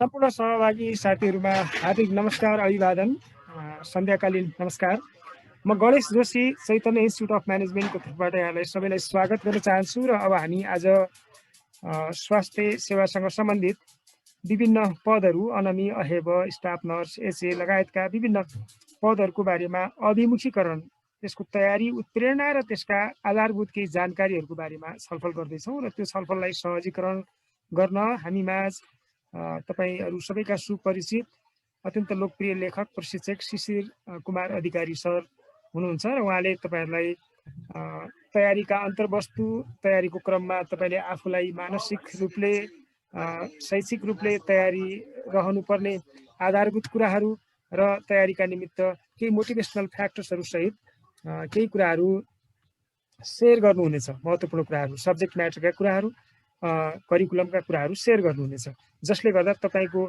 सम्पूर्ण सहभागी साथीहरूमा हार्दिक नमस्कार, अभिवादन, सन्ध्याकालीन नमस्कार। म गणेश जोशी चैतन्य इन्स्टिट्युट अफ म्यानेजमेन्टको तर्फबाट यहाँलाई सबैलाई स्वागत गर्न चाहन्छु। र अब हामी आज स्वास्थ्य सेवासँग सम्बन्धित विभिन्न पदहरू, अनमी, अहेब, स्टाफ नर्स, एचए लगायतका विभिन्न पदहरूको बारेमा अभिमुखीकरण, त्यसको तयारी, उत्प्रेरणा र त्यसका आधारभूत केही जानकारीहरूको बारेमा छलफल गर्दैछौँ। र त्यो छलफललाई सहजीकरण गर्न हामीमाझ तपाईहरू सबैका सुपरिचित अत्यन्त लोकप्रिय लेखक प्रशिक्षक शिशिर कुमार अधिकारी सर हुनुहुन्छ र उहाँले तपाईहरूलाई तयारीका अन्तर्वस्तु, तयारीको क्रममा तपाईँले आफूलाई मानसिक रूपले, शैक्षिक रूपले तयारी रहनुपर्ने आधारभूत कुराहरू र तयारीका निमित्त केही मोटिभेसनल फ्याक्टर्सहरू सहित केही कुराहरू सेयर गर्नुहुनेछ। महत्त्वपूर्ण कुराहरू, सब्जेक्ट म्याटरका कुराहरू, करिकुलमका कुराहरू सेयर गर्नुहुनेछ, जसले गर्दा तपाईँको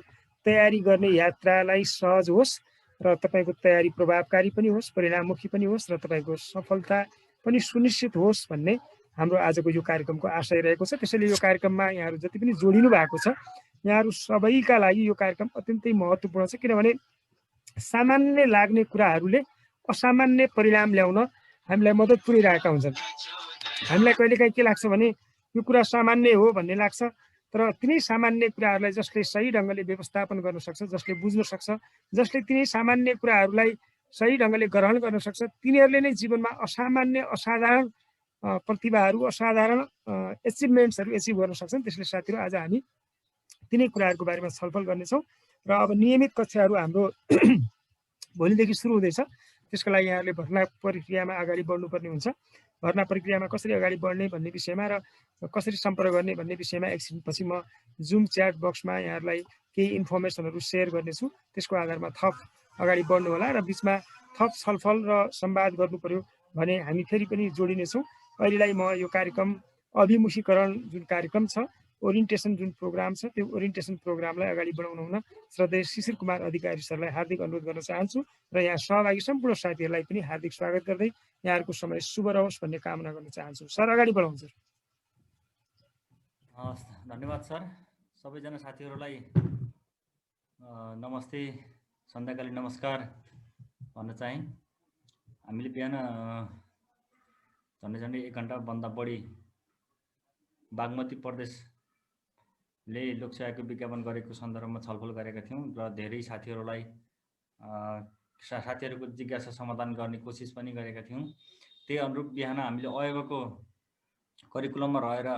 तयारी गर्ने यात्रालाई सहज होस् र तपाईँको तयारी प्रभावकारी पनि होस्, परिणाममुखी पनि होस् र तपाईँको सफलता पनि सुनिश्चित होस् भन्ने हाम्रो आजको यो कार्यक्रमको आशय रहेको छ। त्यसैले यो कार्यक्रममा यहाँहरू जति पनि जोडिनु भएको छ, यहाँहरू सबैका लागि यो कार्यक्रम अत्यन्तै महत्त्वपूर्ण छ। किनभने सामान्य लाग्ने कुराहरूले असामान्य परिणाम ल्याउन हामीलाई मद्दत पुर्याइरहेका हुन्छन्। हामीलाई कहिलेकाहीँ के लाग्छ भने यो कुरा सामान्य हो भन्ने लाग्छ, तर तिनै सामान्य कुराहरूलाई जसले सही ढङ्गले व्यवस्थापन गर्न सक्छ, जसले बुझ्न सक्छ, जसले तिनै सामान्य कुराहरूलाई सही ढङ्गले ग्रहण गर्न सक्छ, तिनीहरूले नै जीवनमा असामान्य, असाधारण प्रतिभाहरू, असाधारण एचिभमेन्ट्सहरू एचिभ गर्न सक्छन्। त्यसले साथीहरू आज हामी तिनै कुराहरूको बारेमा छलफल गर्नेछौँ। र अब नियमित कक्षाहरू हाम्रो भोलिदेखि सुरु हुँदैछ। त्यसको लागि यहाँहरूले भर्ना प्रक्रियामा अगाडि बढ्नुपर्ने हुन्छ। भर्ना प्रक्रियामा कसरी अगाडि बढ्ने भन्ने विषयमा र कसरी सम्पर्क गर्ने भन्ने विषयमा एकछिनपछि म जुम च्याट बक्समा यहाँहरूलाई केही इन्फर्मेसनहरू सेयर गर्नेछु। त्यसको आधारमा थप अगाडि बढ्नु होला र बिचमा थप छलफल र संवाद गर्नु पर्यो भने हामी फेरि पनि जोडिनेछौँ। अहिलेलाई म यो कार्यक्रम अभिमुखीकरण जुन कार्यक्रम छ, ओरिएन्टेसन जुन प्रोग्राम छ, त्यो ओरिएन्टेसन प्रोग्रामलाई अगाडि बढाउन हुन श्रद्धेय शिशिर कुमार अधिकारी सरलाई हार्दिक अनुरोध गर्न चाहन्छु र यहाँ सहभागी सम्पूर्ण साथीहरूलाई पनि हार्दिक स्वागत गर्दै यहाँहरूको समय शुभ रहोस् भन्ने कामना गर्न चाहन्छु। सर अगाडि बढाउनु। हस्, धन्यवाद सर। सबैजना साथीहरूलाई नमस्ते, सन्ध्याकालीन नमस्कार भन्न चाहेँ। हामीले बिहान झन्डै 1 घन्टाभन्दा बढी बागमती प्रदेशले लोकसेवाको विज्ञापन गरेको सन्दर्भमा छलफल गरेका थियौँ र धेरै साथीहरूको जिज्ञासा समाधान गर्ने कोसिस पनि गरेका थियौँ। त्यही अनुरूप बिहान हामीले अहेबको करिकुलममा रहेर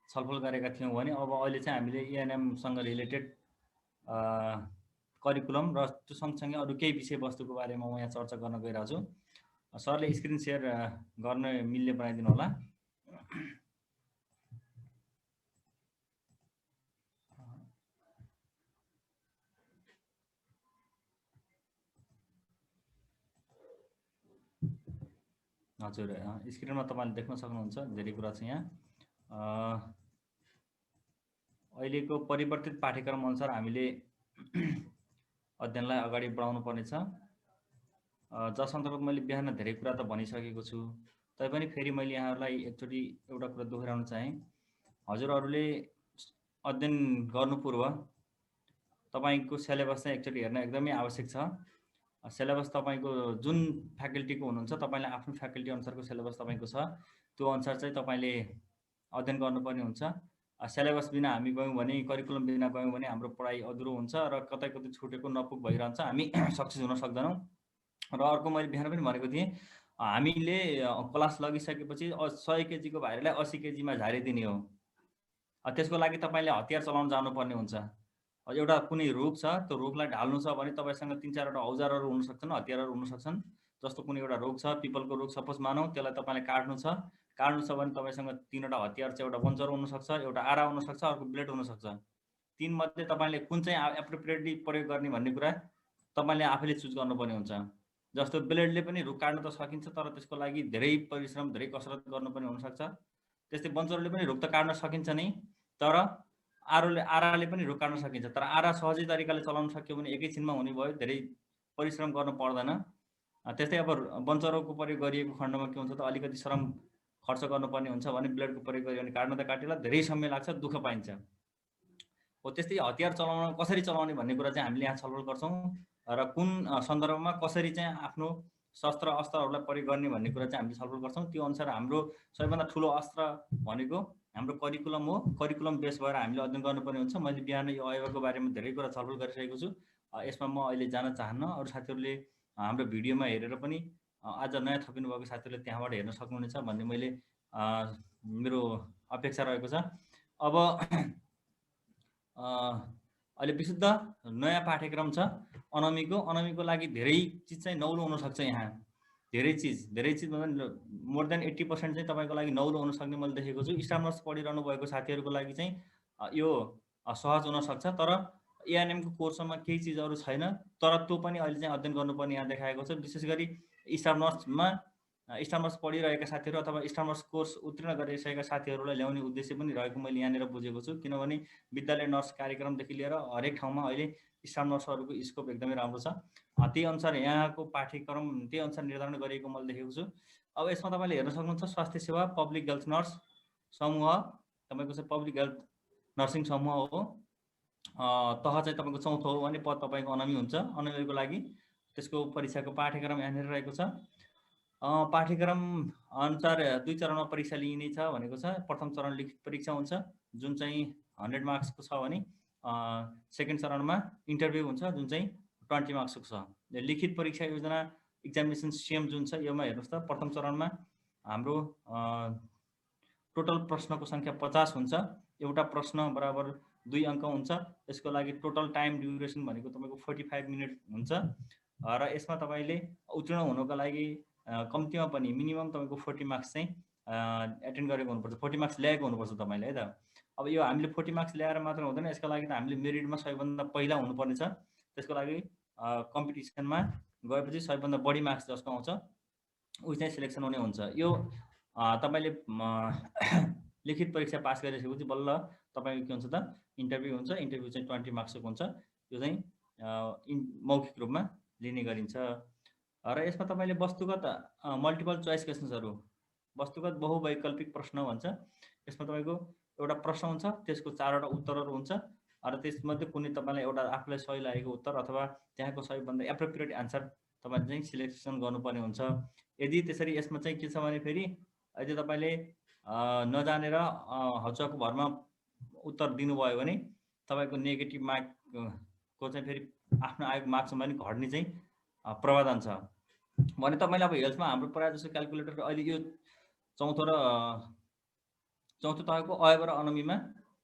छलफल गरेका थियौँ भने अब अहिले चाहिँ हामीले एएनएमसँग रिलेटेड करिकुलम र त्यो सँगसँगै अरू केही विषयवस्तुको बारेमा म यहाँ चर्चा गर्न गइरहेको छु। सरले स्क्रिन सेयर गर्न मिल्ने बनाइदिनु होला। हजुर, स्क्रिनमा तपाईँले देख्न सक्नुहुन्छ धेरै कुरा छ यहाँ। अहिलेको परिवर्तित पाठ्यक्रम अनुसार हामीले अध्ययनलाई अगाडि बढाउनु पर्नेछ। जस अन्तर्गत मैले बिहान धेरै कुरा त भनिसकेको छु, तैपनि फेरि मैले यहाँहरूलाई एकचोटि एउटा कुरा दोहोऱ्याउन चाहेँ। हजुरहरूले अध्ययन गर्नु पूर्व तपाईँको सिलेबस चाहिँ एकचोटि हेर्न एकदमै आवश्यक छ। सिलेबस तपाईँको जुन फ्याकल्टीको हुनुहुन्छ, तपाईँले आफ्नो फ्याकल्टी अनुसारको सिलेबस तपाईँको छ, त्यो अनुसार चाहिँ तपाईँले अध्ययन गर्नुपर्ने हुन्छ। सिलेबस बिना हामी गयौँ भने, करिकुलम बिना गयौँ भने हाम्रो पढाइ अधुरो हुन्छ र कतै कतै छुटेको नपुग भइरहन्छ, हामी सक्सेस हुन सक्दैनौँ। र अर्को मैले बिहान पनि भनेको थिएँ, हामीले क्लास लगिसकेपछि 100 केजीको भाइरलाई 80 केजीमा झारिदिने हो। त्यसको लागि तपाईँले हतियार चलाउन जानुपर्ने हुन्छ। एउटा कुनै रुख छ, त्यो रुखलाई ढाल्नु छ भने तपाईँसँग 3-4वटा औजारहरू हुन सक्छन्, हतियारहरू हुन सक्छन्। जस्तो कुनै एउटा रुख छ, पिपलको रुख सपोज मानौँ, त्यसलाई तपाईँले काट्नु छ भने तपाईँसँग 3वटा हतियार छ। एउटा बन्चर हुनसक्छ, एउटा आरा हुनसक्छ, अर्को ब्लेड हुनसक्छ। 3 मध्ये तपाईँले कुन चाहिँ एप्रोप्रिएटली प्रयोग गर्ने भन्ने कुरा तपाईँले आफैले चुज गर्नुपर्ने हुन्छ। जस्तो ब्लेडले पनि रुख काट्न त सकिन्छ, तर त्यसको लागि धेरै परिश्रम, धेरै कसरत गर्नुपर्ने हुनसक्छ। त्यस्तै बन्चरले पनि रुख त काट्न सकिन्छ नै, तर आराले पनि रुख काट्न सकिन्छ। तर आरा सहजै तरिकाले चलाउन सक्यो भने एकैछिनमा हुने भयो, धेरै परिश्रम गर्नु पर्दैन। त्यस्तै अब बन्चरको प्रयोग गरिएको खण्डमा के हुन्छ त, अलिकति श्रम खर्च गर्नुपर्ने हुन्छ भने ब्लेडको प्रयोग गरियो भने काट्न त काटिएला धेरै समय लाग्छ, दुःख पाइन्छ। हो त्यस्तै हतियार कसरी चलाउने भन्ने कुरा चाहिँ हामीले यहाँ छलफल गर्छौँ र कुन सन्दर्भमा कसरी चाहिँ आफ्नो शस्त्र अस्त्रहरूलाई प्रयोग गर्ने भन्ने कुरा चाहिँ हामीले छलफल गर्छौँ। त्यो अनुसार हाम्रो सबैभन्दा ठुलो अस्त्र भनेको हाम्रो करिकुलम हो। करिकुलम बेस भएर हामीले अध्ययन गर्नुपर्ने हुन्छ। मैले बिहान यो अयबाको बारेमा धेरै कुरा छलफल गरिसकेको छु। यसमा म अहिले जान चाहन्न। अरू साथीहरूले हाम्रो भिडियोमा हेरेर पनि आज नयाँ थपिनु भएको साथीहरूले त्यहाँबाट हेर्न सक्नुहुनेछ भन्ने मैले मेरो अपेक्षा रहेको छ। अब अहिले विशुद्ध नयाँ पाठ्यक्रम छ अनमीको लागि धेरै चिज चाहिँ नौलो हुनसक्छ। यहाँ धेरै चिज भन्दा मोर देन 80% चाहिँ तपाईँको लागि नौलो हुनसक्ने मैले देखेको छु। स्टाफ नर्स पढिरहनु भएको साथीहरूको लागि चाहिँ यो सहज हुनसक्छ। तर एएनएमको कोर्समा केही चिजहरू छैन, तर त्यो पनि अहिले चाहिँ अध्ययन गर्नुपर्ने यहाँ देखाएको छ। विशेष गरी स्टाफ नर्स पढिरहेका साथीहरू अथवा स्टाफ नर्स कोर्स उत्तीर्ण गरिसकेका साथीहरूलाई ल्याउने उद्देश्य पनि रहेको मैले यहाँनिर बुझेको छु। किनभने विद्यालय नर्स कार्यक्रमदेखि लिएर हरेक ठाउँमा अहिले स्टाफ नर्सहरूको स्कोप एकदमै राम्रो छ। त्यही अनुसार यहाँको पाठ्यक्रम त्यही अनुसार निर्धारण गरिएको मैले देखेको छु। अब यसमा तपाईँले हेर्न सक्नुहुन्छ स्वास्थ्य सेवा पब्लिक हेल्थ नर्स समूह तपाईँको चाहिँ पब्लिक हेल्थ नर्सिङ समूह हो। तह चाहिँ तपाईँको चौथो हो भने पद तपाईँको अनमी हुन्छ। अनमीको लागि त्यसको परीक्षाको पाठ्यक्रम यहाँनिर रहेको छ। पाठ्यक्रम अनुसार 2 चरणमा परीक्षा लिइने छ भनेको छ। प्रथम चरण लिखित परीक्षा हुन्छ जुन चाहिँ 100 मार्क्सको छ भने सेकेन्ड चरणमा इन्टरभ्यू हुन्छ जुन चाहिँ 20 मार्क्सको छ। लिखित परीक्षा योजना एक्जामिनेसन सिस्टम जुन छ योमा हेर्नुहोस् त प्रथम चरणमा हाम्रो टोटल प्रश्नको सङ्ख्या 50 हुन्छ। एउटा प्रश्न बराबर 2 अङ्क हुन्छ। यसको लागि टोटल टाइम ड्युरेसन भनेको तपाईँको 45 मिनट हुन्छ। र यसमा तपाईँले उत्तीर्ण हुनको लागि कम्तीमा पनि मिनिमम तपाईँको 40 मार्क्स चाहिँ एटेन्ड गरेको हुनुपर्छ, 40 मार्क्स ल्याएको हुनुपर्छ तपाईँले है त। अब यो हामीले 40 मार्क्स ल्याएर मात्र हुँदैन, यसको लागि त हामीले मेरिटमा सबैभन्दा पहिला हुनुपर्ने छ। त्यसको लागि कम्पिटिसनमा गएपछि सबैभन्दा बढी मार्क्स जसको आउँछ ऊ चाहिँ सिलेक्सन हुने हुन्छ। यो तपाईँले लिखित परीक्षा पास गरिसकेपछि बल्ल तपाईँको के हुन्छ त इन्टरभ्यू हुन्छ। इन्टरभ्यू चाहिँ 20 मार्क्सको हुन्छ। यो चाहिँ मौखिक रूपमा लिने गरिन्छ। र यसमा तपाईँले वस्तुगत मल्टिपल चोइस क्वेसन्सहरू वस्तुगत बहुवैकल्पिक प्रश्न भन्छ। यसमा तपाईँको एउटा प्रश्न हुन्छ, त्यसको 4वटा उत्तरहरू हुन्छ र त्यसमध्ये कुनै तपाईँलाई एउटा आफूलाई सही लागेको उत्तर अथवा त्यहाँको सबैभन्दा एप्रोप्रिएट एन्सर तपाईँले चाहिँ सिलेक्सन गर्नुपर्ने हुन्छ। यदि त्यसरी यसमा चाहिँ के छ भने फेरि यदि तपाईँले नजानेर हचुवाको भरमा उत्तर दिनुभयो भने तपाईँको नेगेटिभ मार्कको चाहिँ फेरि आफ्नो आएको मार्क्समा पनि घट्ने चाहिँ प्रावधान छ। भने तपाईँले अब हेल्थमा हाम्रो प्रायः जस्तो क्यालकुलेटर अहिले यो चौथो तहको अयब र अनमीमा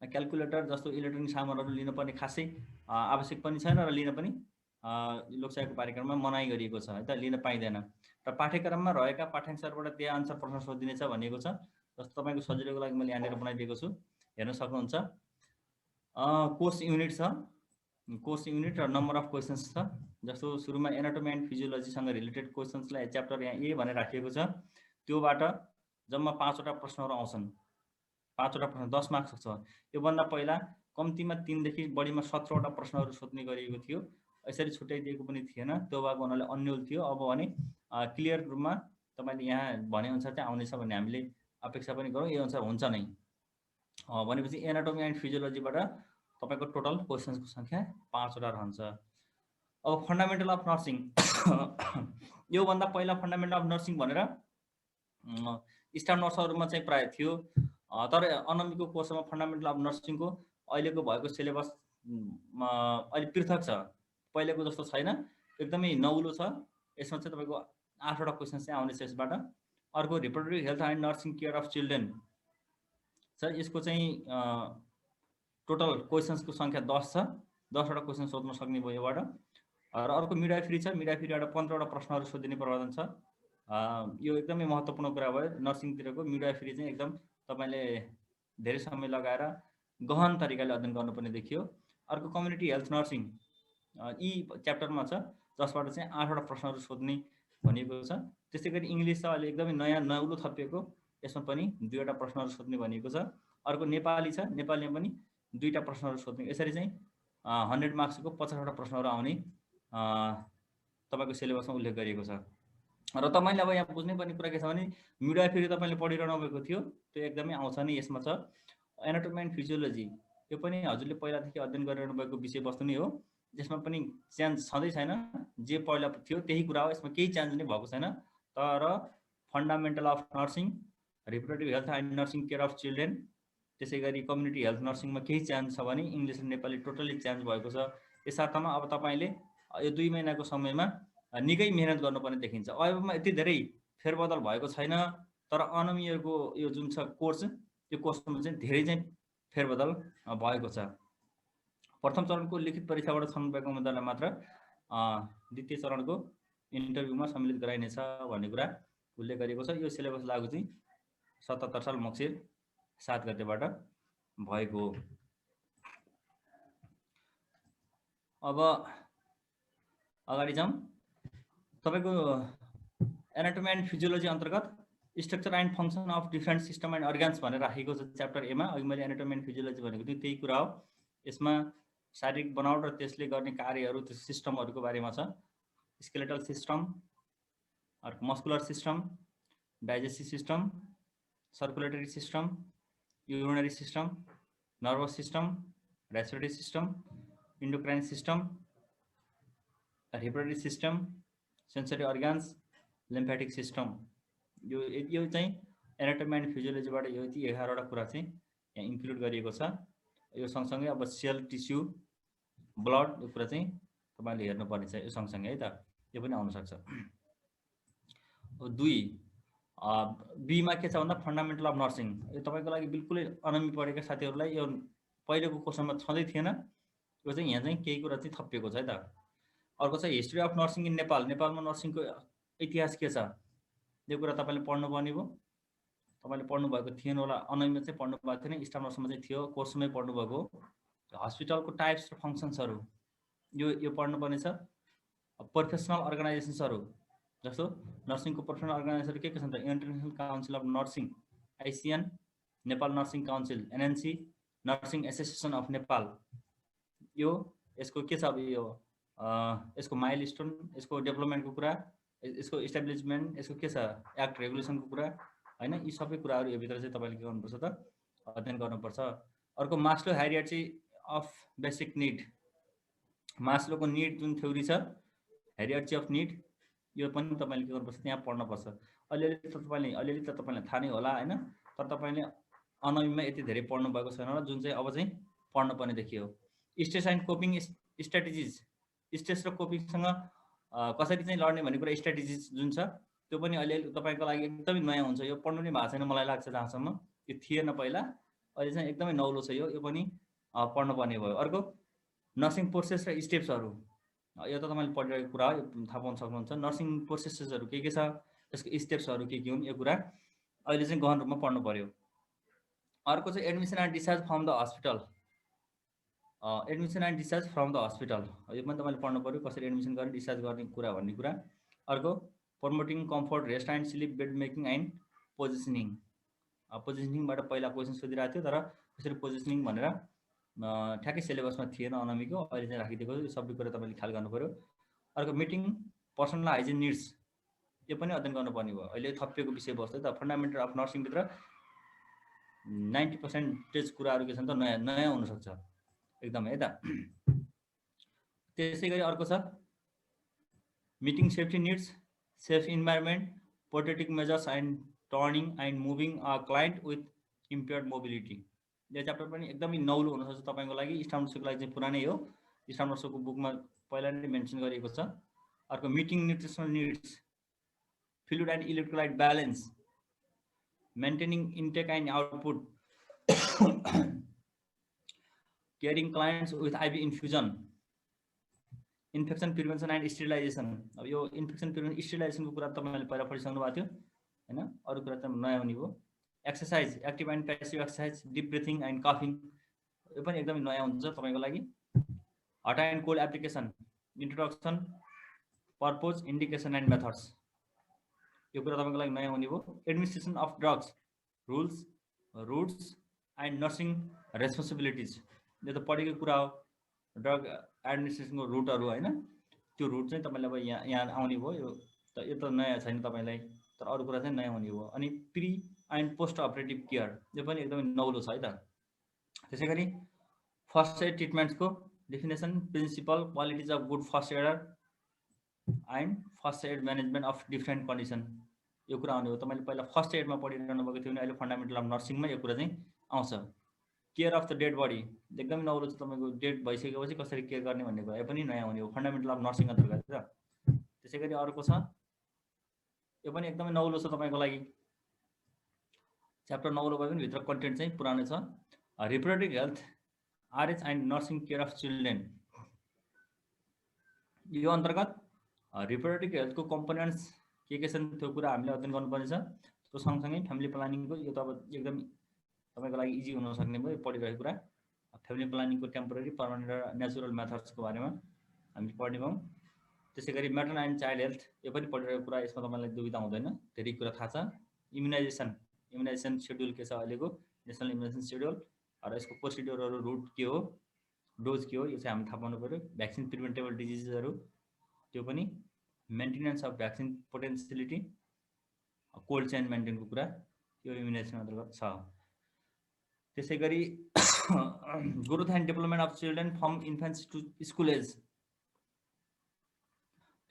क्यालकुलेटर जस्तो इलेक्ट्रोनिक सामानहरू लिनुपर्ने खासै आवश्यक पनि छैन र लिन पनि लोकसेवाको कार्यक्रममा मनाइ गरिएको छ है त, लिन पाइँदैन। र पाठ्यक्रममा रहेका पाठ्याङ्कबाट त्यही अनुसार प्रश्न सोधिनेछ भनिएको छ। जस्तो तपाईँको सजिलोको लागि मैले यहाँनिर बनाइदिएको छु, हेर्न सक्नुहुन्छ। कोर्स युनिट छ, कोर्स युनिट र नम्बर अफ क्वेसन्स छ। जस्तो सुरुमा एनाटोमी एन्ड फिजियोलोजीसँग रिलेटेड क्वेसन्सलाई च्याप्टर यहाँ ए भनेर राखिएको छ। त्योबाट जम्मा 5वटा प्रश्नहरू आउँछन्। 5वटा प्रश्न 10 मार्क्सको छ। योभन्दा पहिला कम्तीमा 3 देखि बढीमा 17वटा प्रश्नहरू सोध्ने गरिएको थियो। यसरी छुट्याइदिएको पनि थिएन, त्यो भएको हुनाले अन्यल थियो। अब भने क्लियर रूपमा तपाईँले यहाँ भनेअनुसार चाहिँ आउनेछ भन्ने हामीले अपेक्षा पनि गरौँ। यो अनुसार हुन्छ नै। भनेपछि एनाटोमी एन्ड फिजियोलोजीबाट तपाईँको टोटल क्वेसन्सको सङ्ख्या 5वटा रहन्छ। अब फन्डामेन्टल अफ नर्सिङ योभन्दा पहिला फन्डामेन्टल अफ नर्सिङ भनेर स्टाफ नर्सहरूमा चाहिँ प्राय थियो। तर अनमीको कोर्समा फन्डामेन्टल अफ नर्सिङको अहिलेको भएको सिलेबस अहिले पृथक छ, पहिलेको जस्तो छैन, एकदमै नौलो छ। यसमा चाहिँ तपाईँको 8वटा क्वेसन चाहिँ आउनेछ यसबाट। अर्को reproductive health and nursing care of children छ। यसको चाहिँ टोटल क्वेसन्सको सङ्ख्या 10 छ। 10वटा क्वेसन सोध्न सक्ने भयो योबाट। र अर्को मिडवाइफरी छ। मिडवाइफरीबाट 15वटा प्रश्नहरू सोधिने प्रावधान छ। यो एकदमै महत्त्वपूर्ण कुरा भयो। नर्सिङतिरको मिडवाइफरी चाहिँ एकदम तपाईँले धेरै समय लगाएर गहन तरिकाले अध्ययन गर्नुपर्ने देखियो। अर्को कम्युनिटी हेल्थ नर्सिङ यी च्याप्टरमा छ, जसबाट चाहिँ 8वटा प्रश्नहरू सोध्ने भनिएको छ। त्यस्तै गरी इङ्ग्लिस छ, अहिले एकदमै नयाँ नौलो थपिएको, यसमा पनि 2वटा प्रश्नहरू सोध्ने भनिएको छ। अर्को नेपाली छ, नेपालीमा पनि 2टा प्रश्नहरू सोध्ने। यसरी चाहिँ 100 मार्क्सको 50वटा प्रश्नहरू आउने तपाईँको सिलेबसमा उल्लेख गरिएको छ। र तपाईँले अब यहाँ बुझ्नुपर्ने कुरा के छ भने मिडवाइफरी तपाईँले पढिरहनु भएको थियो, त्यो एकदमै आउँछ नि। यसमा छ एनाटोमी एन्ड फिजियोलोजी, यो पनि हजुरले पहिलादेखि अध्ययन गरिरहनु भएको विषयवस्तु नै हो। यसमा पनि चेन्ज छँदै छैन, जे पहिला थियो त्यही कुरा हो, यसमा केही चेन्ज नै भएको छैन। तर fundamental of nursing, reproductive health and nursing care of children, त्यसै गरी कम्युनिटी हेल्थ नर्सिङमा केही चेन्ज छ भने इङ्ग्लिस र नेपाली टोटल्ली चेन्ज भएको छ। यस अर्थमा अब तपाईँले यो 2 महिनाको समयमा निकै मेहनत गर्नुपर्ने देखिन्छ। अबमा यति धेरै फेरबदल भएको छैन, तर अनमियरको यो जुन छ कोर्स, यो कोर्समा चाहिँ धेरै चाहिँ फेरबदल भएको छ। प्रथम चरणको लिखित परीक्षाबाट छनौट भएको उम्मेदवारलाई मात्र द्वितीय चरणको इन्टरभ्यूमा सम्मिलित गराइनेछ भन्ने कुरा उल्लेख गरिएको छ। यो सिलेबस लागू चाहिँ 77 साल मक्सिर 7 गतेबाट भएको हो। अब अगाडि जाउँ। तपाईँको एनाटोमी एन्ड फिजियोलोजी अन्तर्गत structure and function of different system and organs भनेर राखेको छ च्याप्टर एमा। अघि मैले एनाटोमी एन्ड फिजियोलोजी भनेको थिएँ, त्यही कुरा हो। यसमा शारीरिक बनावट र त्यसले गर्ने कार्यहरू, त्यो सिस्टमहरूको बारेमा छ। स्केलेटल सिस्टम, अर्को muscular system, digestive system, circulatory system, urinary system, nervous system, respiratory system, endocrine system, reproductive system, sensory organs, lymphatic system. यो चाहिँ एनाटोमी एन्ड फिजियोलोजीबाट यो 11वटा कुरा चाहिँ यहाँ इन्क्लुड गरिएको छ। यो सँगसँगै अब सेल, टिस्यु, ब्लड, यो कुरा चाहिँ तपाईँले हेर्नुपर्ने छ यो सँगसँगै है त। यो पनि आउन सक्छ। 2 बीमा के छ भन्दा फन्डामेन्टल अफ नर्सिङ। यो तपाईँको लागि बिल्कुलै अनमी पढेका साथीहरूलाई यो पहिलेको क्वेसनमा छँदै थिएन। यो चाहिँ यहाँ चाहिँ केही कुरा चाहिँ थपिएको छ है त। अर्को चाहिँ history of nursing in Nepal. नेपालमा नर्सिङको इतिहास के छ, यो कुरा तपाईँले पढ्नुपर्ने भयो। तपाईँले पढ्नुभएको थिएन होला, अनमीमा चाहिँ पढ्नु भएको थिएन, स्टाफ नर्समा चाहिँ थियो, कोर्समै पढ्नुभएको हो। हस्पिटलको टाइप्स र फङ्सन्सहरू यो पढ्नुपर्ने छ। प्रोफेसनल अर्गनाइजेसन्सहरू जस्तो नर्सिङको प्रोफेसनल अर्गनाइजेसनहरू के छन् त? International council of nursing ICN, Nepal nursing council NNC, nursing association of Nepal. यसको के छ अब यो यसको माइलस्टोन, यसको डेभलपमेन्टको कुरा, यसको इस्टाब्लिसमेन्ट, यसको के छ एक्ट रेगुलेसनको कुरा हैन। यी सबै कुराहरू यो भित्र चाहिँ तपाईँले के गर्नुपर्छ त? अध्ययन गर्नुपर्छ। अर्को Maslow hierarchy of basic need. मास्लोको निड जुन थ्योरी छ, हायरार्ची अफ निड, यो पनि तपाईँले के गर्नुपर्छ? त्यहाँ पढ्नुपर्छ। अलिअलि त तपाईँलाई थाहा नै होला हैन, तर तपाईँले अनमीमा यति धेरै पढ्नु भएको छैन होला, जुन चाहिँ अब चाहिँ पढ्नुपर्ने देखियो। Stress and coping strategies, stress र कोपिङसँग कसरी चाहिँ लड्ने भन्ने कुरा स्ट्राटेजिज जुन छ, त्यो पनि अलिअलि तपाईँको लागि एकदमै नयाँ हुन्छ। यो पढ्नु नै भएको छैन मलाई लाग्छ, जहाँसम्म यो थिएन पहिला, अहिले चाहिँ एकदमै नौलो छ यो पनि पढ्नुपर्ने भयो। अर्को नर्सिङ प्रोसेस र स्टेप्सहरू, यो त तपाईँले पढिरहेको कुरा हो, यो थाहा पाउन सक्नुहुन्छ। नर्सिङ प्रोसेसहरू के छ, यसको स्टेप्सहरू के हुन्, यो कुरा अहिले चाहिँ गहन रूपमा पढ्नु पर्यो। अर्को चाहिँ admission and discharge from the hospital. Admission and discharge from the hospital, यो पनि तपाईँले पढ्नु पर्यो, कसरी एडमिसन गर्ने डिस्चार्ज गर्ने कुरा भन्ने कुरा। अर्को promoting comfort, rest and sleep, bed making and positioning. पोजिसनिङबाट पहिला क्वेसन सोधिरहेको थियो, तर कसरी पोजिसनिङ भनेर ठ्याक्कै सिलेबसमा थिएन अनमीको, अहिले चाहिँ राखिदिएको यो सबै कुरा तपाईँले ख्याल गर्नु पर्यो। अर्को मिटिङ पर्सनल हाइजिन निड्स, यो पनि अध्ययन गर्नुपर्ने भयो। अहिले थपिएको विषयवस्तु त फन्डामेन्टल अफ नर्सिङभित्र 90% कुराहरू के छन् त नयाँ हुनसक्छ एकदमै है त। त्यसै गरी अर्को छ meeting safety needs, safe environment, protective measures and turning and moving a client with impaired mobility. यो च्याप्टर पनि एकदमै नौलो हुनसक्छ तपाईँको लागि। स्टाफ नर्सको लागि चाहिँ पुरानै हो, स्टाफ नर्सको बुकमा पहिला नै मेन्सन गरिएको छ। अर्को meeting nutritional needs, fluid and electrolyte balance, maintaining intake and output, caring clients with IV infusion, infection prevention and sterilisation. अब यो इन्फेक्सन प्रिभेन्सन स्टेरिलाइजेसनको कुरा तपाईँले पहिला पढिसक्नु भएको थियो हैन, अरू कुरा चाहिँ नयाँ हुने भयो। Exercise, active and passive exercise, deep breathing and कफिङ, यो पनि एकदमै नयाँ हुन्छ तपाईँको लागि। Hot and cold application, introduction, purpose, indication and methods, यो कुरा तपाईँको लागि नयाँ हुने भयो। Administration of drugs, routes and nursing responsibilities, यो त पढेको कुरा हो। ड्रग एडमिनिस्ट्रेसनको रुटहरू हैन, त्यो रुट चाहिँ तपाईँलाई अब यहाँ आउने भयो। यो त नयाँ छैन तपाईँलाई, तर अरू कुरा चाहिँ नयाँ हुने भयो। अनि pre and post operative care, यो पनि एकदमै नौलो छ है त। त्यसै गरी फर्स्ट एड ट्रिटमेन्ट्सको definition, principle, qualities of good first aider and first aid management of different condition, यो कुरा आउने हो। तपाईँले पहिला फर्स्ट एडमा पढिरहनु भएको थियो भने अहिले फन्डामेन्टल अफ नर्सिङमा यो कुरा चाहिँ आउँछ। Care of the dead body एकदमै नौलो छ, तपाईँको डेड भइसकेपछि कसरी केयर गर्ने भन्ने कुरा यो पनि नयाँ हुने हो फन्डामेन्टल अफ नर्सिङ अन्तर्गत छ। त्यसै गरी अर्को छ, यो पनि एकदमै नौलो छ तपाईँको लागि, च्याप्टर नौलो भए पनि भित्र कन्टेन्ट चाहिँ पुरानो छ। Reproductive health, RH and nursing care of children, यो अन्तर्गत रिप्रोडक्टिभ हेल्थको कम्पोनेन्ट्स के छन् त्यो कुरा हामीले अध्ययन गर्नुपर्ने छ। त्यो सँगसँगै फ्यामिली प्लानिङको, यो त अब एकदम तपाईँको लागि इजी हुन सक्ने भयो पढिरहेको कुरा। फ्यामिली प्लानिङको टेम्पोररी, पर्मानेन्ट र नेचुरल मेथड्सको बारेमा हामीले पढ्ने भयौँ। त्यसै गरी मेटर्नल एन्ड चाइल्ड हेल्थ, यो पनि पढिरहेको कुरा, यसमा तपाईँलाई दुविधा हुँदैन, धेरै कुरा थाहा छ। इम्युनाइजेसन सेड्युल के छ अहिलेको नेसनल इम्युनाइजेसन सेड्युल, र यसको प्रोसिड्युरहरू, रुट के हो, डोज के हो, यो चाहिँ हामी थाहा पाउनु पऱ्यो। भ्याक्सिन प्रिभेन्टेबल डिजिजहरू, त्यो पनि maintenance of vaccine potentiality, cold chain मेन्टेनको कुरा, यो इम्युनाइजेसन अन्तर्गत छ। त्यसै गरी growth and development of children from infants to school age,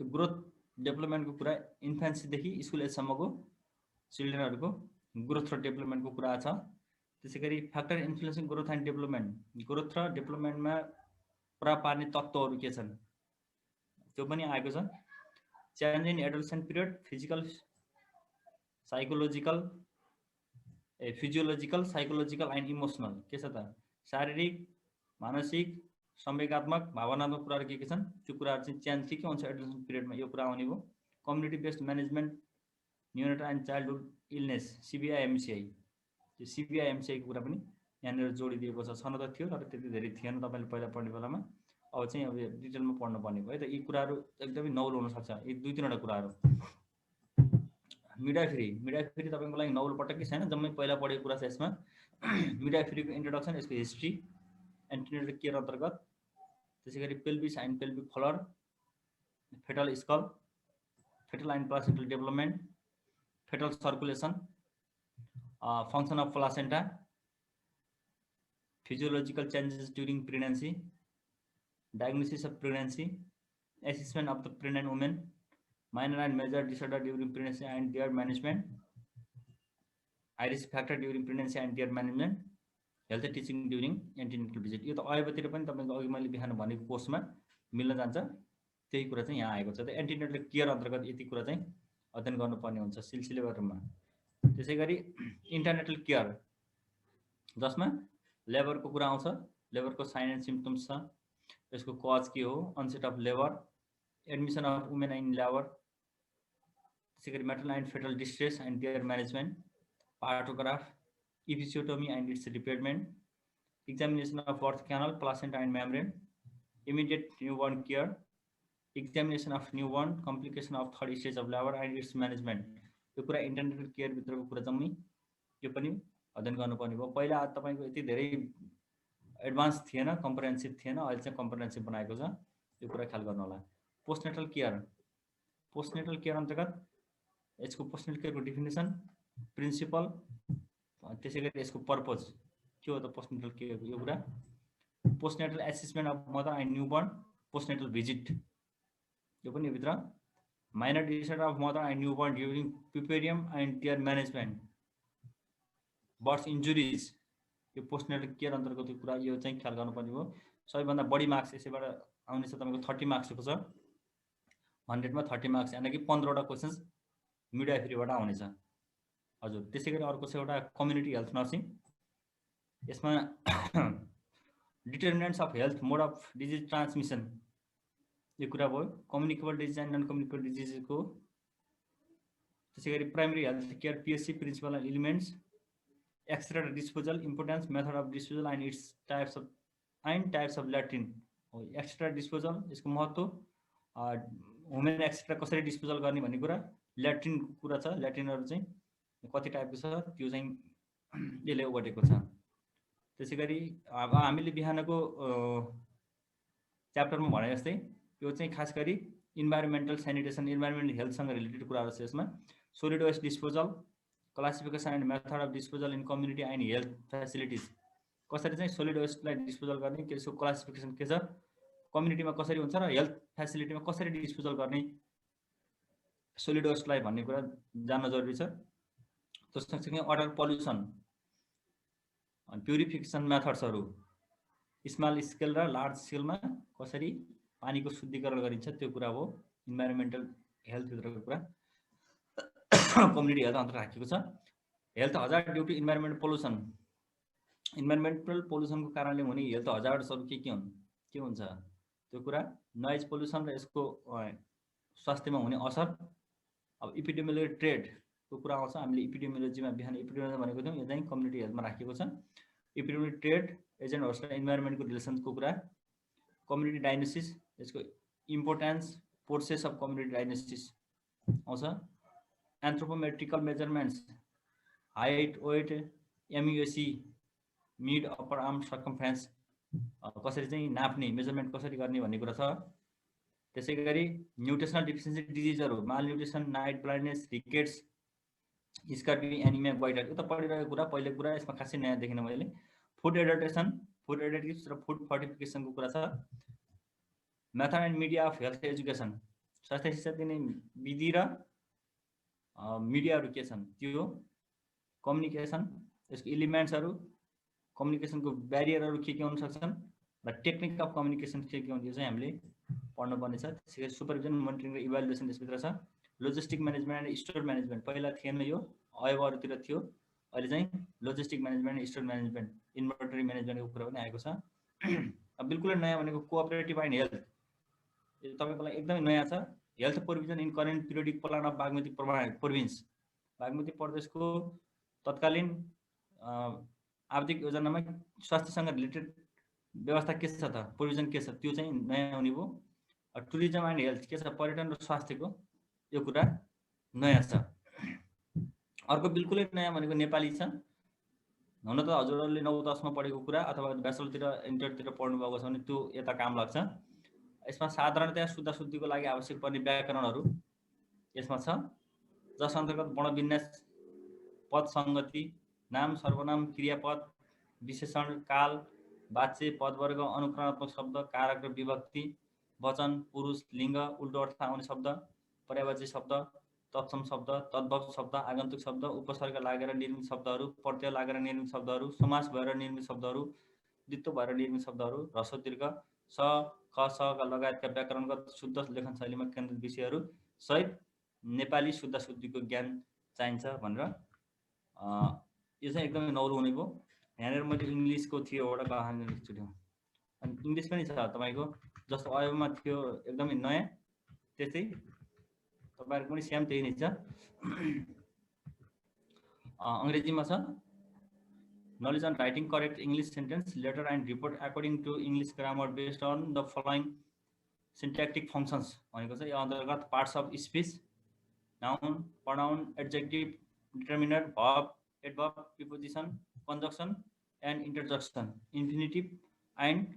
त्यो ग्रोथ डेभलपमेन्टको कुरा इन्फेन्सीदेखि स्कुल एजसम्मको चिल्ड्रेनहरूको ग्रोथ र डेभलपमेन्टको कुरा छ। त्यसै गरी factor influencing growth and development, growth र डेभलपमेन्टमा प्रभाव पार्ने तत्त्वहरू के छन् त्यो पनि आएको छ। Change in adolescent period, physiological, psychological and emotional, के छ त शारीरिक, मानसिक, संवेगात्मक, भावनात्मक कुराहरू के छन् त्यो कुराहरू चाहिँ चेन्ज के हुन्छ एडोलेसेन्ट पिरियडमा, यो कुरा आउने भयो। Community based management neonatal and childhood illness, CBIMCI, त्यो सिबिआइएमसिआईको कुरा पनि यहाँनिर जोडिदिएको छ। छन त थियो तर त्यति धेरै थिएन तपाईँले पहिला पढ्ने बेलामा, अब चाहिँ अब डिटेलमा पढ्नु पर्ने भयो त। यी कुराहरू एकदमै नौलो हुनसक्छ, यी दुई तिनवटा कुराहरू। मिडाइफेरी तपाईँको लागि नौलो पटक्कै छैन, जम्मै पहिला पढेको कुरा छ यसमा। मिडाइफेरीको इन्ट्रोडक्सन, यसको हिस्ट्री, एन्टिनेटल केयर अन्तर्गत। त्यसै गरी pelvis and pelvic floor, foetal skull, foetal and placental development, foetal circulation, function of placenta, physiological changes during pregnancy, diagnosis of pregnancy, assessment of the pregnant women, minor and major disorder during pregnancy and their management, risk factor during pregnancy and their management, health teaching during antenatal visit, यो त अयबतिर पनि तपाईको अघि मैले बिहान भनेको कोर्समा मिल्न जान्छ, त्यही कुरा चाहिँ यहाँ आएको छ। त एन्टिनेटल केयर अन्तर्गत यति कुरा चाहिँ अध्ययन गर्नुपर्ने हुन्छ सिलसिलेवार रूपमा। त्यसै गरी इन्टरनेटल केयर, जसमा लेबरको कुरा आउँछ, लेबरको साइन एन्ड सिम्पटम्स छ, यसको कज के हो, onset of labour, admission of women in labour, त्यसै गरी maternal and foetal distress and their management, partograph, episiotomy and its repairment, examination of birth canal, placenta and membrane, immediate newborn care, examination of newborn, complication of third stage of labour and its management, यो कुरा इन्टरनेटल केयरभित्रको कुरा जम्मै यो पनि अध्ययन गर्नुपर्ने भयो। पहिला तपाईँको यति धेरै एडभान्स थिएन, कम्प्रिहेन्सिभ थिएन, अहिले चाहिँ कम्प्रिहेन्सिभ बनाएको छ, यो कुरा ख्याल गर्नु होला। पोस्टनेटल केयर, पोस्टनेटल केयर अन्तर्गत यसको पोस्टनेटल केयरको डिफिनेसन, प्रिन्सिपल, त्यसै गरी यसको पर्पज के हो त पोस्टनेटल केयरको, यो कुरा। Postnatal assessment of mother and newborn, postnatal visit, यो पनि भित्र। Minor disorder of mother and newborn during puerperium and their management, birth injuries, यो पोस्टनेटल केयर अन्तर्गतको कुरा, यो चाहिँ ख्याल गर्नुपर्ने हो। सबैभन्दा बढी मार्क्स यसैबाट आउने छ तपाईँको 30 मार्क्सको छ, 100मा 30 मार्क्स, यानि कि 15वटा क्वेसन्स मिडवाइफेरीबाट आउनेछ हजुर। त्यसै गरी अर्को छ एउटा कम्युनिटी हेल्थ नर्सिङ, यसमा determinants of health, mode of disease transmission, यो कुरा भयो। Communicable disease and non communicable डिजिजको, त्यसै गरी primary health care, PHC, principle and elements, excreta disposal, importance, method of disposal and its types of latrine हो। Excreta disposal, यसको महत्त्व, women extra कसरी डिस्पोजल गर्ने भन्ने कुरा, ल्याट्रिनको कुरा छ, ल्याट्रिनहरू चाहिँ कति टाइपको छ त्यो चाहिँ यसले ओगटेको छ। त्यसै गरी अब हामीले बिहानको च्याप्टरमा भने जस्तै यो चाहिँ खास गरी इन्भाइरोमेन्टल सेनिटेसन, इन्भाइरोमेन्टल हेल्थसँग रिलेटेड कुराहरू छ यसमा। Solid waste disposal, classification and method of disposal in community and health facilities, कसरी चाहिँ सोलिड वेस्टलाई डिस्पोजल गर्ने, त्यसको क्लासिफिकेसन के छ, कम्युनिटीमा कसरी हुन्छ र हेल्थ फेसिलिटीमा कसरी डिस्पोजल गर्ने सोलिड वेस्टलाई भन्ने कुरा जान्न जरुरी छ। त्यो सँगसँगै वाटर पल्युसन, प्युरिफिकेसन मेथड्सहरू स्मल स्केल र लार्ज स्केलमा कसरी पानीको शुद्धिकरण गरिन्छ त्यो कुरा हो। इन्भाइरोमेन्टल हेल्थभित्रको कुरा कम्युनिटी हेल्थ अन्तर्गत राखिएको छ। Health hazard due to environmental pollution, environmental पोल्युसनको कारणले हुने हेल्थ हजार्ड्सहरू के हुन्छ त्यो कुरा, नोइज पोल्युसन र यसको स्वास्थ्यमा हुने असर। अब इपिडेमियोलोजी ट्रेडको कुरा आउँछ। हामीले इपिडेमियोलोजीमा बिहान इपिडेमियोलोजी भनेको थियौँ, यो चाहिँ कम्युनिटी हेल्थमा राखिएको छ। इपिडेमियोलोजी ट्रेड, एजेन्टहरु र इन्भाइरोमेन्टको रिलेसनको कुरा, कम्युनिटी डायग्नोसिस, यसको importance, process of community diagnosis आउँछ। Anthropometrical measurements, height, weight, MUAC, mid upper arm circumference कसरी चाहिँ नाप्ने, मेजरमेन्ट कसरी गर्ने भन्ने कुरा छ। त्यसै गरी न्युट्रिसनल डिफिसियन्सी डिजिजहरू, malnutrition, night blindness, rickets, scurvy, anaemia, goitre, यो त पढिरहेको कुरा, पहिलेको कुरा, यसमा खासै नयाँ देखिनँ मैले। फुड एडल्ट्रेसन, फुड एडिटिभ्स र फुड फर्टिफिकेसनको कुरा छ। Method and media of health education, स्वास्थ्य शिक्षा दिने विधि र मिडियाहरू के छन् त्यो। कम्युनिकेसन, यसको इलिमेन्ट्सहरू, कम्युनिकेसनको ब्यारियरहरू के हुन सक्छन् र टेक्निक अफ कम्युनिकेसन के हुन्छ, यो चाहिँ हामीले पढ्नुपर्ने छ। त्यसै गरी सुपरभिजन, मोनिटरिङ र इभ्यालुएसन यसभित्र छ। Logistic management and store management, पहिला थिएन यो, अयबहरूतिर थियो, अहिले चाहिँ logistic management and store management, inventory म्यानेजमेन्टको कुरा पनि आएको छ। अब बिल्कुलै नयाँ भनेको कोअपरेटिभ एन्ड हेल्थ, यो तपाईँको लागि एकदमै नयाँ छ। Health provision in current periodic plan of Bagmati province, Bagmati प्रदेशको तत्कालीन आवधिक योजनामा स्वास्थ्यसँग रिलेटेड व्यवस्था के छ त, प्रोभिजन के छ, त्यो चाहिँ नयाँ हुने भयो। टुरिज्म एन्ड हेल्थ के छ, पर्यटन र स्वास्थ्यको यो कुरा नयाँ छ। अर्को बिल्कुलै नयाँ भनेको नेपाली छ। हुन त हजुरहरूले 9-10मा पढेको कुरा अथवा ब्याचलरतिर इन्टरतिर पढ्नु भएको छ भने त्यो यता काम लाग्छ। यसमा साधारणतया शुद्धशुद्धिको लागि आवश्यक पर्ने व्याकरणहरू यसमा छ, जस अन्तर्गत वर्णविन्यास, पद संगति, नाम सर्वनाम, क्रियापद, विशेषण, काल, वाच्य, पदवर्ग, अनुक्रमात्मक शब्द, कारक र विभक्ति, वचन, पुरुष, लिङ्ग, उल्टो अर्थ आउने शब्द, पर्यायवाची शब्द, तत्सम शब्द, तद्भव शब्द, आगन्तुक शब्द, उपसर्ग लागेर निर्मित शब्दहरू, प्रत्यय लागेर निर्मित शब्दहरू, समास भएर निर्मित शब्दहरू, द्वित्व भएर निर्मित शब्दहरू, ह्रस्व दीर्घ, स, ख, स लगायतका व्याकरणगत शुद्ध लेखन शैलीमा केन्द्रित विषयहरू सहित नेपाली शुद्धशुद्धिको ज्ञान चाहिन्छ भनेर यो चाहिँ एकदमै नौलो हुने भयो। यहाँनिर मैले इङ्ग्लिसको थियो एउटा कहानी एकचोटि, अनि इङ्ग्लिस पनि छ तपाईँको, जस्तो अयबमा थियो एकदमै नयाँ, त्यस्तै तपाईँहरूको पनि सेम त्यही नै छ। अङ्ग्रेजीमा छ, knowledge on writing correct English sentence, letter and report according to English grammar based on the following syntactic functions भनेको छ। यो अन्तर्गत parts of speech, noun, pronoun, adjective, determiner, verb, adverb, preposition, conjunction and interjection, infinitive and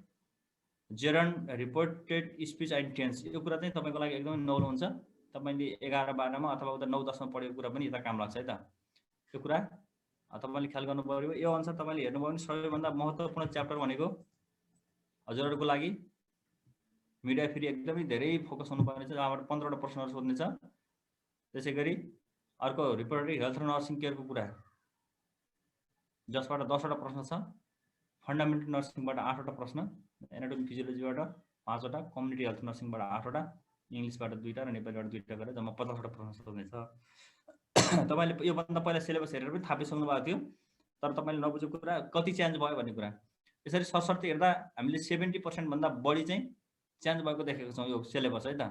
gerund, reported speech and tense, यो कुरा चाहिँ तपाईँको लागि एकदमै नौलो हुन्छ। तपाईँले 11-12मा अथवा उता 9-10मा पढेको कुरा पनि यता काम लाग्छ है त। यो कुरा तपाईँले ख्याल गर्नु पर्यो। यो अनुसार तपाईँले हेर्नुभयो भने सबैभन्दा महत्त्वपूर्ण च्याप्टर भनेको हजुरहरूको लागि मिडिया फेरि एकदमै धेरै फोकस हुनुपर्ने छ, जहाँबाट 15वटा प्रश्नहरू सोध्ने छ। त्यसै गरी अर्को रिप्रोडक्टिभ हेल्थ र नर्सिङ केयरको कुरा, जसबाट 10वटा प्रश्न छ। फन्डामेन्टल नर्सिङबाट 8वटा प्रश्न, एनाटोमी फिजियोलोजीबाट 5वटा, कम्युनिटी हेल्थ नर्सिङबाट 8वटा, इङ्ग्लिसबाट 2टा र नेपालीबाट 2टा गरेर जम्मा 50वटा प्रश्न सोध्ने छ। तपाईँले योभन्दा पहिला सिलेबस हेरेर पनि थाहा पाइसक्नु भएको थियो, तर तपाईँले नबुझेको कुरा कति चेन्ज भयो भन्ने कुरा। यसरी सरसर्ती हेर्दा हामीले 70% भन्दा बढी चाहिँ चेन्ज भएको देखेको छौँ यो सिलेबस है त।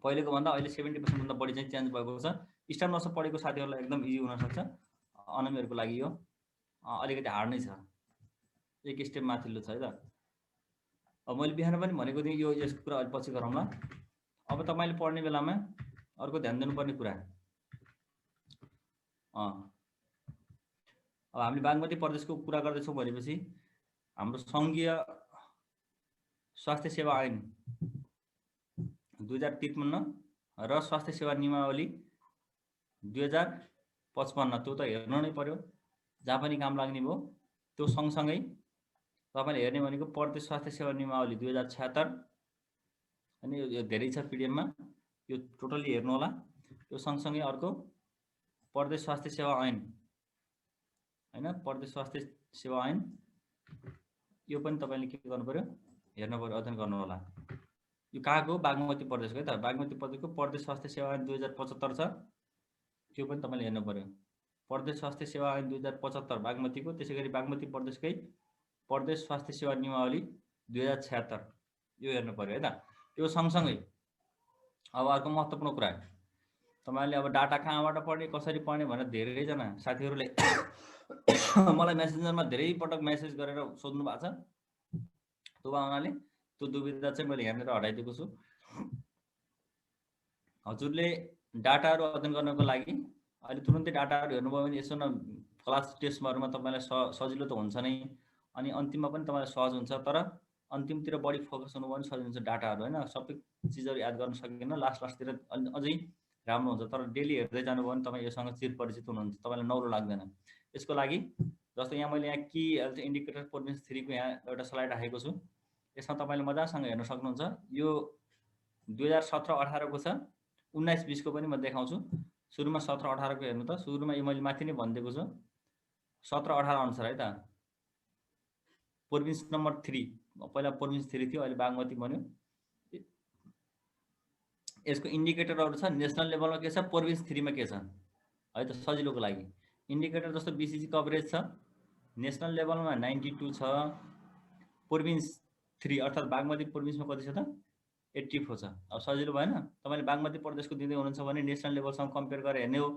पहिलेको भन्दा अहिले 70% भन्दा बढी चाहिँ चेन्ज भएको छ। स्टाफ नर्स पढेको साथीहरूलाई एकदम इजी हुनसक्छ, अनमीहरूको लागि यो अलिकति हार्ड नै छ, एक स्टेप माथिल्लो छ है त। अब मैले बिहान पनि भनेको थिएँ यो यसको कुरा अलि पछि गरौँला। अब तपाईँले पढ्ने बेलामा अर्को ध्यान दिनुपर्ने कुरा, अब हामीले बागमती प्रदेशको कुरा गर्दैछौँ भनेपछि हाम्रो सङ्घीय स्वास्थ्य सेवा ऐन 2053 र स्वास्थ्य सेवा नियमावली 2055, त्यो त हेर्नु नै पर्यो, जहाँ पनि काम लाग्ने भयो। त्यो सँगसँगै तपाईँले हेर्ने भनेको प्रदेश स्वास्थ्य सेवा नियमावली 2076 अनि यो धेरै छ पिडिएफमा, यो टोटली हेर्नु होला। यो सँगसँगै अर्को प्रदेश स्वास्थ्य सेवा ऐन हैन, प्रदेश स्वास्थ्य सेवा ऐन यो पनि तपाईँले के गर्नु पर्यो, हेर्नु पर्यो, अध्ययन गर्नु होला। यो कहाँको, बागमती प्रदेशको है त, बागमती प्रदेशको प्रदेश स्वास्थ्य सेवा ऐन 2075 छ, त्यो पनि तपाईँले हेर्नु पर्यो। प्रदेश स्वास्थ्य सेवा ऐन 2075 बागमतीको, त्यसै गरी बागमती प्रदेशकै प्रदेश स्वास्थ्य सेवा नियमावली 2076 यो हेर्नु पर्यो है त। यो सँगसँगै अब अर्को महत्त्वपूर्ण कुरा, तपाईँले अब डाटा कहाँबाट पढ्ने, कसरी पढ्ने भनेर धेरैजना साथीहरूले मलाई मेसेन्जरमा धेरै पटक मेसेज गरेर सोध्नु भएको छ। त्यो हुनाले त्यो दुविधा चाहिँ मैले यहाँनिर हटाइदिएको छु। हजुरले डाटाहरू अध्ययन गर्नको लागि अहिले तुरुन्तै डाटाहरू हेर्नुभयो भने यसो न क्लास टेस्टहरूमा तपाईँलाई सजिलो त हुन्छ नै, अनि अन्तिममा पनि तपाईँलाई सहज हुन्छ। तर अन्तिमतिर बढी फोकस हुनुभयो भने सजिलो हुन्छ डाटाहरू होइन, सबै चिजहरू याद गर्न सकिन्न, लास्टतिर अझै राम्रो हुन्छ। तर डेली हेर्दै जानुभयो भने तपाईँ योसँग चिरपरिचित हुनुहुन्छ, तपाईँलाई नौलो लाग्दैन। यसको लागि जस्तो यहाँ मैले यहाँ की हेल्थ इन्डिकेटर प्रोभिन्स 3 को यहाँ एउटा स्लाइड राखेको छु, यसमा तपाईँले मजासँग हेर्न सक्नुहुन्छ। यो 2017-18 को छ, 19-20 को पनि म देखाउँछु। सुरुमा 17-18 को हेर्नु त, सुरुमा यो मैले माथि नै भनिदिएको छु 17-18 अनुसार है त। प्रोभिन्स नम्बर 3, पहिला प्रोभिन्स 3 थियो, अहिले बागमती बन्यो। यसको इन्डिकेटरहरू छ, नेसनल लेभलमा के छ, प्रोभिन्स 3 मा के छ है त, सजिलोको लागि। इन्डिकेटर जस्तो बीसीजी कभरेज छ, नेसनल लेभलमा 92 छ, प्रोभिन्स 3 अर्थात् बागमती प्रोभिन्समा कति छ त 84 छ। अब सजिलो भएन, तपाईँले बागमती प्रदेशको दिँदै हुनुहुन्छ भने नेसनल लेभलसँग कम्पेयर गरेर हेर्ने हो।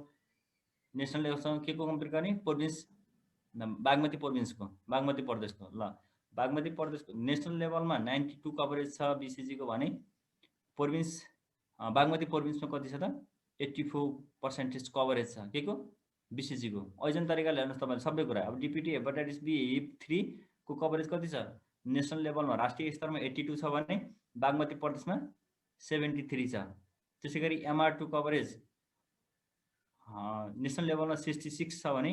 नेसनल लेभलसँग के को कम्पेयर गर्ने, प्रोभिन्स बागमती प्रोभिन्सको, बागमती प्रदेशको। ल बागमती प्रदेशको नेसनल लेभलमा 92 कभरेज छ बीसीजी को भने प्रोभिन्स बागमती प्रोभिन्समा कति छ त 84% कभरेज छ के को, बीसीजी को। ऐजन तरिकाले हेर्नुहोस् तपाईँले सबै कुरा। अब डीपीटी हेपाटाइटिस बी हिप 3 को कभरेज कति छ, नेसनल लेभलमा राष्ट्रिय स्तरमा 82 छ भने बागमती प्रदेशमा 73 छ। त्यसै गरी एमआर2 कभरेज नेसनल लेभलमा 66 छ भने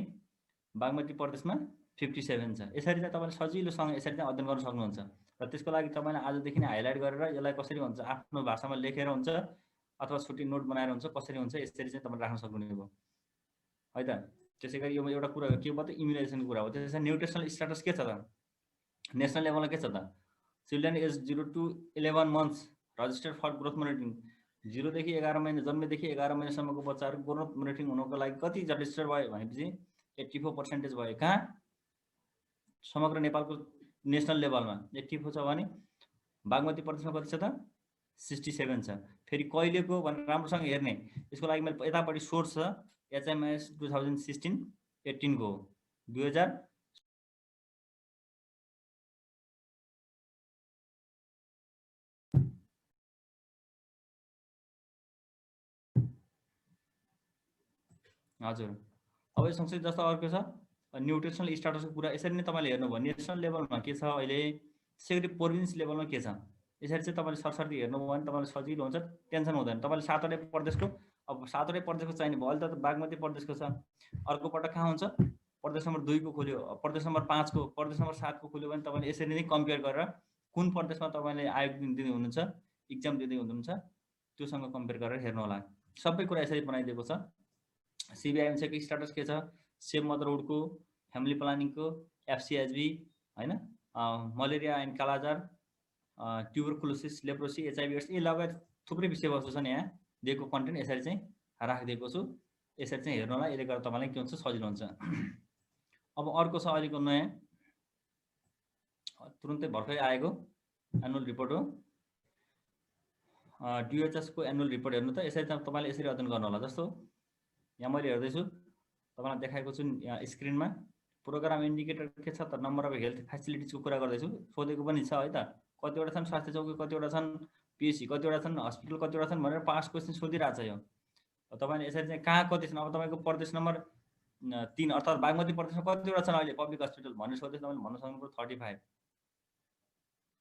बागमती प्रदेशमा 57 छ। यसरी चाहिँ तपाईँले सजिलोसँग यसरी चाहिँ अध्ययन गर्न सक्नुहुन्छ। र त्यसको लागि तपाईँले आजदेखि नै हाइलाइट गरेर यसलाई कसरी हुन्छ आफ्नो भाषामा लेखेर हुन्छ अथवा छुट्टी नोट बनाएर हुन्छ, कसरी हुन्छ यसरी चाहिँ तपाईँले राख्न सक्नुहुने भयो है त। त्यसै गरी यो एउटा कुरा के भयो त, इम्युनाइजेसनको कुरा हो। त्यसै न्युट्रिसनल स्ट्याटस के छ त, नेसनल लेभलमा के छ त, children age 0 to 11 months registered for growth monitoring, 0 देखि 11 महिना, जन्मेदेखि 11 महिनासम्मको बच्चाहरू ग्रोथ मोनिटरिङ हुनको लागि कति रजिस्टर भयो भनेपछि 84% भयो। कहाँ, समग्र नेपालको नेसनल लेभलमा 84 छ भने बागमती प्रदेशमा कति छ त 67 छ। फेरि कहिलेको भनेर राम्रोसँग हेर्ने, यसको लागि मैले यतापट्टि सोर्स छ एचएमएस 2016-18 को 2000 हजुर। अब यो सँगसँगै जस्तो अर्को छ न्युट्रिसनल स्ट्याटसको कुरा, यसरी नै तपाईँले हेर्नुभयो नेसनल लेभलमा के छ अहिले, त्यसै गरी प्रोभिन्स लेभलमा के छ, यसरी चाहिँ तपाईँले सरसर्ती हेर्नुभयो भने तपाईँलाई सजिलो हुन्छ, टेन्सन हुँदैन। तपाईँले 7वटै प्रदेशको, अब 7वटै प्रदेशको चाहिने भयो, अहिले त बागमती प्रदेशको छ। अर्को पटक कहाँ हुन्छ, प्रदेश नम्बर 2 को खोल्यो, प्रदेश नम्बर 5 को, प्रदेश नम्बर 7 को खोल्यो भने तपाईँले यसरी नै कम्पेयर गरेर कुन प्रदेशमा तपाईँले आयोग दिँदै हुनुहुन्छ, इक्जाम दिँदै हुनुहुन्छ, त्योसँग कम्पेयर गरेर हेर्नु होला। सबै कुरा यसरी बनाइदिएको छ। सिबिआइएमसीको स्ट्याटस के छ, सेभ मदरहुडको, फ्यामिली प्लानिङको, एफसिएचबी हैन, malaria and kala-azar, tuberculosis, leprosy, HIV AIDS, यी लगायत थुप्रै विषयवस्तु छन् यहाँ दिएको कन्टेन्ट यसरी चाहिँ राखिदिएको छु। यसरी चाहिँ हेर्नु होला, यसले गर्दा तपाईँलाई के हुन्छ सजिलो हुन्छ। अब अर्को छ अहिलेको नयाँ तुरुन्तै भर्खरै आएको एनुअल रिपोर्ट हो, डिएचएस को एनुअल रिपोर्ट हेर्नु त। यसरी तपाईँले यसरी अध्ययन गर्नु होला। जस्तो यहाँ मैले हेर्दैछु, तपाईँलाई देखाएको छु यहाँ स्क्रिनमा, प्रोग्राम इन्डिकेटर के छ त, नम्बर अफ हेल्थ फेसिलिटिजको कुरा गर्दैछु, सोधेको पनि छ है त, कतिवटा छन् स्वास्थ्य चौकी, कतिवटा छन् पिएचसी, कतिवटा छन् हस्पिटल, कतिवटा छन् भनेर पास्ट क्वेसन सोधिरहेको छ। यो तपाईँले यसरी चाहिँ कहाँ कति छन्, अब तपाईँको प्रदेश नम्बर 3 अर्थात् बागमती प्रदेशमा कतिवटा छन् अहिले पब्लिक हस्पिटल भनेर सोध्दै तपाईँले भन्न सक्नुभयो 35।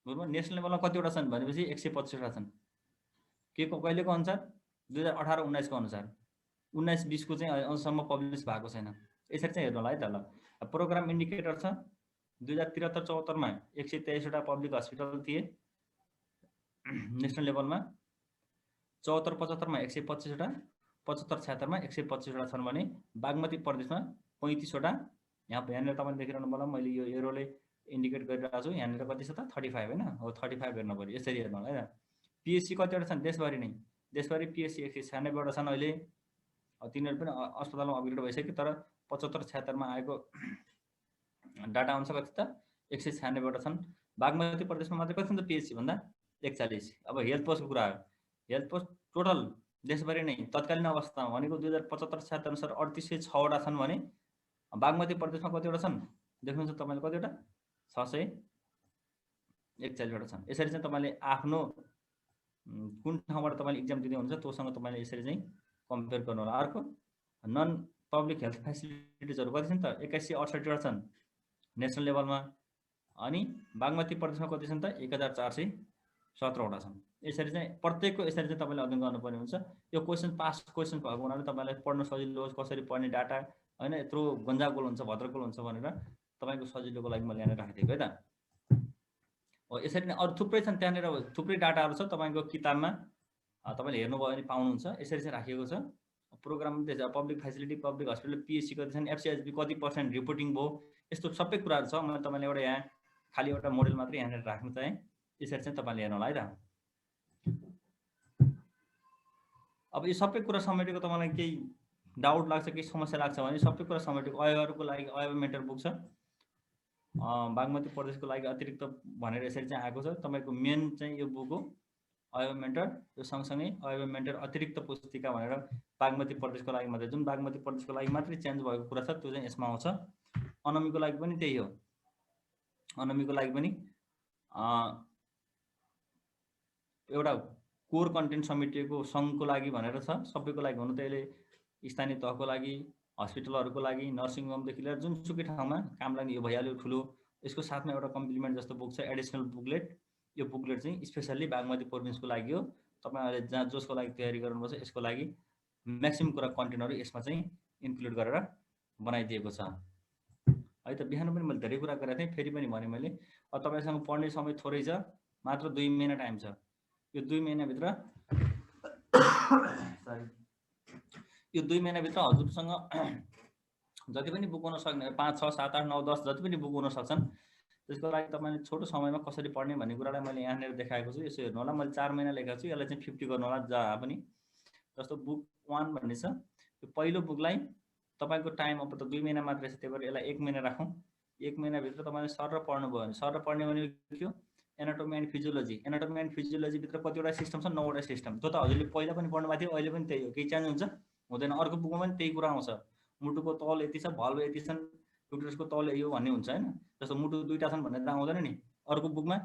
बुझ्नुभयो, नेसनल लेभलमा कतिवटा छन् भनेपछि 125 छन्। के को कहिलेको अनुसार 2018-19 को अनुसार, 19-20 को चाहिँ अहिलेसम्म पब्लिस भएको छैन। यसरी चाहिँ हेर्नु होला है त। ल प्रोग्राम इन्डिकेटर छ, 2073-74 मा 123 वटा पब्लिक हस्पिटल थिए नेसनल लेभलमा। 74-75 मा 125 वटा, 75-76 मा 125 वटा छन् भने बागमती प्रदेशमा 35 वटा। यहाँनिर तपाईँले देखिरहनु होला, मैले यो एरोले इन्डिकेट गरिरहेको छु। यहाँनिर कति छ त 35 होइन हो, 35 हेर्नु पऱ्यो, यसरी हेर्नु होला है। पिएचसी कतिवटा छन् देशभरि नै? देशभरि पिएचसी 196 वटा छन् अहिले। तिनीहरू पनि अस्पतालमा अपग्रेड भइसक्यो, तर 75-76 मा आएको डाटा अनुसार कति त 196 वटा छन्। बागमती प्रदेशमा मात्रै कति छ त पिएचसी भन्दा 41। अब हेल्थ पोस्टको कुरा हो, हेल्थ पोस्ट टोटल देशभरि नै तत्कालीन अवस्थामा भनेको 2075-76 अनुसार 3806 वटा छन् भने बागमती प्रदेशमा कतिवटा छन् देख्नुहुन्छ तपाईँले? कतिवटा? 641 वटा छन्। यसरी चाहिँ तपाईँले आफ्नो कुन ठाउँबाट तपाईँले इक्जाम दिँदै हुनुहुन्छ त्योसँग तपाईँले यसरी चाहिँ कम्पेयर गर्नु होला। अर्को नन पब्लिक हेल्थ फेसिलिटिजहरू कति छन् त? 2168 वटा छन् नेसनल लेभलमा। अनि बागमती प्रदेशमा कति छन् त? 1417 वटा छन्। यसरी चाहिँ प्रत्येकको यसरी चाहिँ तपाईँले अध्ययन गर्नुपर्ने हुन्छ। यो क्वेसन पास्ट क्वेसन भएको हुनाले तपाईँलाई पढ्न सजिलो होस्, कसरी पढ्ने डाटा होइन, यत्रो गन्जागोल हुन्छ भद्रगोल हुन्छ भनेर तपाईँको सजिलोको लागि मैले यहाँनिर राखिदिएको है त। हो यसरी नै अरू थुप्रै छन्, त्यहाँनिर थुप्रै डाटाहरू छ तपाईँको किताबमा, तपाईँले हेर्नुभयो भने पाउनुहुन्छ। यसरी चाहिँ राखिएको छ। Programme public facility, public hospital, PHC कति छन्, एफसिएचबी कति % रिपोर्टिङ भयो, यस्तो सबै कुराहरू छ। मैले तपाईँलाई एउटा यहाँ खालि एउटा मोडेल मात्रै यहाँनिर राख्न चाहेँ। यसरी चाहिँ तपाईँले हेर्नु होला है त। अब यो सबै कुरा समेटेको तपाईँलाई केही डाउट लाग्छ, केही समस्या लाग्छ भने सबै कुरा समेटेको अयहरूको लागि अयव मेन्टर बुक छ। बागमती प्रदेशको लागि अतिरिक्त भनेर यसरी चाहिँ आएको छ। तपाईँको मेन चाहिँ यो बुक हो अयव मेन्टर। यो सँगसँगै अयव मेन्टर अतिरिक्त पुस्तिका भनेर बागमती प्रदेशको लागि मात्रै, जुन बागमती प्रदेशको लागि मात्रै चेन्ज भएको कुरा छ त्यो चाहिँ यसमा आउँछ। अनमीको लागि पनि त्यही हो। अनमीको लागि पनि एउटा कोर कन्टेन्ट समेटिएको सङ्घको लागि भनेर छ। सबैको लागि हुनु त यसले स्थानीय तहको लागि, हस्पिटलहरूको लागि, नर्सिङ होमदेखि लिएर जुनसुकै ठाउँमा काम लाग्ने यो भइहाल्यो ठुलो। यसको साथमा एउटा कम्प्लिमेन्ट जस्तो बुक छ, एडिसनल बुकलेट। यो बुकलेट चाहिँ स्पेसल्ली बागमती प्रोभिन्सको लागि हो। तपाईँहरूले जहाँ जसको लागि तयारी गर्नुपर्छ यसको लागि म्याक्सिमम कुरा कन्टेन्टहरू यसमा चाहिँ इन्क्लुड गरेर बनाइदिएको छ है त। बिहान पनि मैले धेरै कुरा गरेको थिएँ, फेरि पनि भने मैले, अब तपाईँसँग पढ्ने समय थोरै छ, मात्र 2 महिना टाइम छ। यो 2 महिनाभित्र यो 2 महिनाभित्र हजुरसँग जति पनि बुक हुन सक्ने 5, 6, 7, 8, 9, 10 जति पनि बुक हुन सक्छन्। त्यसको लागि तपाईँले छोटो समयमा कसरी पढ्ने भन्ने कुरालाई मैले यहाँनिर देखाएको छु। यसो हेर्नु होला, मैले 4 महिना लेखाएको छु। यसलाई चाहिँ 50 गर्नु होला जहाँ पनि। जस्तो बुक 1 भन्ने छ, यो पहिलो बुकलाई तपाईँको टाइम अब त 2 महिना मात्रै छ, त्यही भएर यसलाई 1 महिना राखौँ। 1 महिनाभित्र तपाईँले सर पढ्नुभयो भने, सर पढ्ने भनेको के हो? Anatomy and physiology. Anatomy and फिजियोलोजीभित्र कतिवटा सिस्टम छ? 9 वटा सिस्टम। त्यो त हजुरले पहिला पनि पढ्नु भएको थियो, अहिले पनि त्यही हो। केही चेन्ज हुन्छ? हुँदैन। अर्को बुकमा पनि त्यही कुरा आउँछ, मुटुको तल यति छ, भल्भ यति छन्, युटेरसको तल यो भन्ने हुन्छ होइन। जस्तो मुटु 2टा छन् भनेर आउँदैन नि, अर्को बुकमा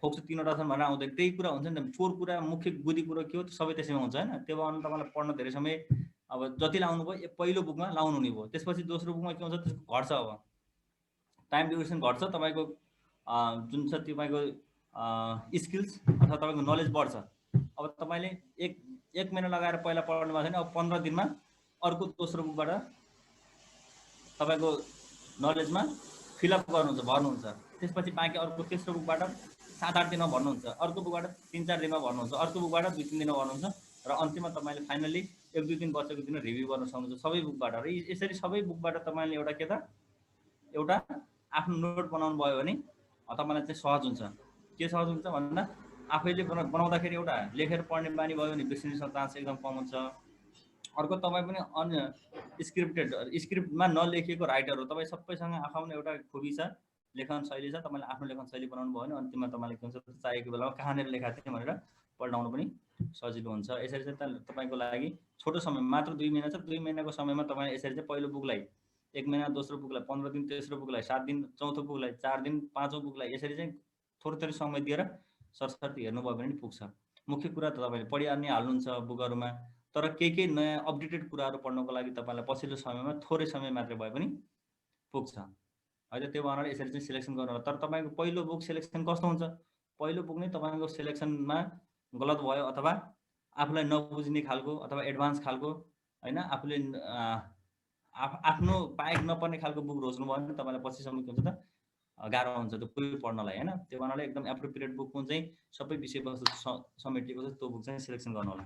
फोक्सो 3 वटा छन् भनेर आउँदैन। त्यही कुरा हुन्छ नि त। कोर कुरा, मुख्य बुद्धि कुरा के हो सबै त्यसैमा हुन्छ होइन। त्यो भएर तपाईँलाई पढ्न धेरै समय अब जति लाउनु भयो पहिलो बुकमा लाउनु नि भयो। त्यसपछि दोस्रो बुकमा के हुन्छ त्यसको घट्छ, अब टाइम ड्युरेसन घट्छ। तपाईँको जुन छ तपाईँको स्किल्स अथवा तपाईँको नलेज बढ्छ। अब तपाईँले एक महिना लगाएर पहिला पढ्नु भएको छैन, अब 15 दिनमा अर्को दोस्रो बुकबाट तपाईँको नलेजमा फिलअप गर्नुहुन्छ, भर्नुहुन्छ। त्यसपछि बाँकी अर्को तेस्रो बुकबाट 7-8 दिनमा भर्नुहुन्छ, अर्को बुकबाट 3-4 दिनमा भर्नुहुन्छ, अर्को बुकबाट 2-3 दिनमा भर्नुहुन्छ र अन्तिममा तपाईँले फाइनली 1-2 दिन बसेको दिन रिभ्यू गर्न सक्नुहुन्छ सबै बुकबाट। र यसरी सबै बुकबाट तपाईँले एउटा के त एउटा आफ्नो नोट बनाउनु भयो भने तपाईँलाई चाहिँ सहज हुन्छ। के सहज हुन्छ भन्दा आफैले बनाउँदाखेरि एउटा लेखेर पढ्ने बानी भयो भने बिर्सिने चान्स एकदम कम हुन्छ। अर्को तपाईँ पनि अन्य स्क्रिप्टमा नलेखिएको राइटर हो, तपाईँ सबैसँग आफ्नो एउटा खुबी छ, लेखन शैली छ। तपाईँले आफ्नो लेखन शैली बनाउनु भयो भने अन्तिममा तपाईँले के हुन्छ चाहेको बेलामा कहाँनिर लेखाएको थिएँ भनेर पढाउनु पनि सजिलो हुन्छ। यसरी चाहिँ तपाईँको लागि छोटो समय मात्र 2 महिना छ। 2 महिनाको समयमा तपाईँले यसरी चाहिँ पहिलो बुकलाई 1 महिना, दोस्रो बुकलाई 15 दिन, तेस्रो बुकलाई 7 दिन, चौथो बुकलाई 4 दिन, पाँचौँ बुकलाई यसरी चाहिँ थोरै समय दिएर सरसर्ती हेर्नुभयो भने पुग्छ। मुख्य कुरा त तपाईँले पढिहाल्ने हाल्नुहुन्छ बुकहरूमा, तर केही नयाँ अपडेटेड कुराहरू पढ्नको लागि तपाईँलाई पछिल्लो समयमा थोरै समय मात्रै भए पनि पुग्छ है त। त्यो भएर यसरी चाहिँ सिलेक्सन गर्नु होला। तर तपाईँको पहिलो बुक सिलेक्सन कस्तो हुन्छ? पहिलो बुक नै तपाईँको सिलेक्सनमा गलत भयो अथवा आफूलाई नबुझ्ने खालको अथवा एडभान्स खालको होइन, आफूले आफ्नो पाएक नपर्ने खालको बुक रोज्नु भयो भने तपाईँलाई पछिसम्म के हुन्छ त गाह्रो हुन्छ त्यो पुरै पढ्नलाई होइन। त्यो गर्नाले एकदम एप्रोप्रिएट बुक कुन चाहिँ सबै विषयवस्तु समेटिएको छ त्यो बुक चाहिँ सिलेक्सन गर्नु होला।